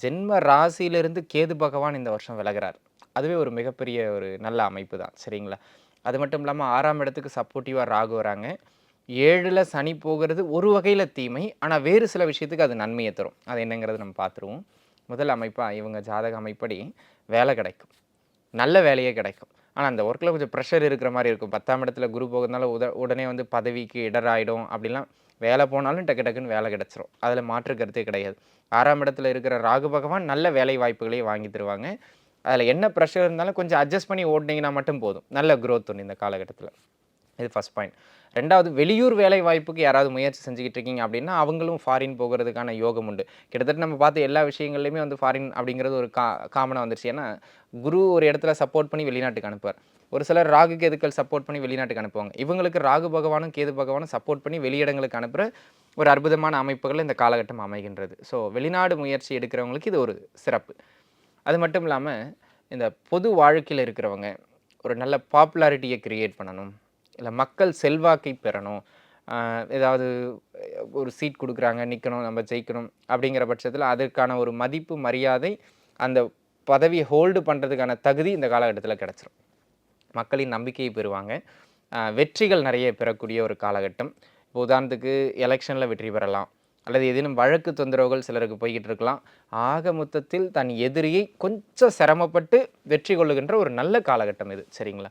ஜென்ம ராசியிலிருந்து கேது பகவான் இந்த வருஷம் விலகுறார். அதுவே ஒரு மிகப்பெரிய ஒரு நல்ல அமைப்பு தான். சரிங்களா? அது மட்டும் இல்லாம 6ஆம் இடத்துக்கு சப்போர்ட்டிவா ராகு வராங்க. 7ல சனி போகிறது ஒரு வகையில தீமை. ஆனா வேறு சில விஷயத்துக்கு அது நன்மைய தரும். அது என்னங்கிறத நம்ம பார்த்துருவோம். முதல் அமைப்பா இவங்க ஜாதக அமைப்படி வேலை கிடைக்கும். நல்ல வேலையே கிடைக்கும். ஆனா அந்த ஒர்க்ல கொஞ்சம் பிரஷர் இருக்கிற மாரி இருக்கும். 10ஆம் இடத்துல குரு போகிறதுனால உடனே வந்து பதவிக்கு இடராயிடும். அப்படிலாம் வேலை போனாலும் டக்கு டக்குன்னு வேலை கிடைச்சிரும். அதுல மாற்று கருத்தே கிடையாது. 6ஆம் இடத்துல இருக்கிற ராகு பகவான் நல்ல வேலை வாய்ப்புகளே வாங்கி தருவாங்க. அதுல என்ன பிரஷர் இருந்தாலும் கொஞ்சம் அட்ஜஸ்ட் பண்ணி ஓடுனீங்கன்னா மட்டும் போதும். நல்ல குரோத் உண்டு இந்த காலகட்டத்தில. இது ஃபர்ஸ்ட் பாயிண்ட். 2வது வெளியூர் வேலை வாய்ப்புக்கு யாராவது முயற்சி செஞ்சுகிட்டு இருக்கீங்க அப்படின்னா, அவங்களும் ஃபாரின் போகுறதுக்கான யோகம் உண்டு. கிட்டத்தட்ட நம்ம பார்த்த எல்லா விஷயங்கள்லயுமே வந்து ஃபாரின் அப்படிங்கிறது ஒரு காமனா வந்துருச்சு. ஏன்னா, குரு ஒரு இடத்துல சப்போர்ட் பண்ணி வெளிநாட்டுக்கு அனுப்புவார். ஒரு சிலர் ராகு, கேதுக்கள் சப்போர்ட் பண்ணி வெளிநாட்டுக்கு அனுப்புவாங்க. இவங்களுக்கு ராகு பகவானும், கேது பகவானும் சப்போர்ட் பண்ணி வெளியிடங்களுக்கு அனுப்புற ஒரு அற்புதமான அமைப்புகள் இந்த காலகட்டம் அமைகின்றது. ஸோ வெளிநாடு முயற்சி எடுக்கிறவங்களுக்கு இது ஒரு சிறப்பு. அது மட்டும் இல்லாம, இந்த பொது வாழ்க்கையில இருக்கிறவங்க, ஒரு நல்ல பாப்புலாரிட்டிய கிரியேட் பண்ணணும். இல்ல மக்கள் செல்வாக்கை பெறணும். ஏதாவது ஒரு சீட் குடுக்குறாங்க, நிக்கணும், நம்ம ஜெயிக்கணும் அப்படிங்கிற பட்சத்தில அதற்கான ஒரு மதிப்பு, மரியாதை, அந்த பதவிய ஹோல்டு பண்றதுக்கான தகுதி இந்த காலகட்டத்தில கிடைச்சிரும். மக்களின் நம்பிக்கையை பெறுவாங்க. வெற்றிகள் நெறைய பெறக்கூடிய ஒரு காலகட்டம். இப்போ உதாரணத்துக்கு எலக்ஷன்ல வெற்றி பெறலாம். அல்லது ஏதேனும் வழக்கு தொந்தரவுகள் சிலருக்கு போய்க்கிட்டு இருக்கலாம். ஆக மொத்தத்தில் தன் எதிரியை கொஞ்சம் சிரமப்பட்டு வெற்றி கொள்ளுகின்ற ஒரு நல்ல காலகட்டம் இது. சரிங்களா?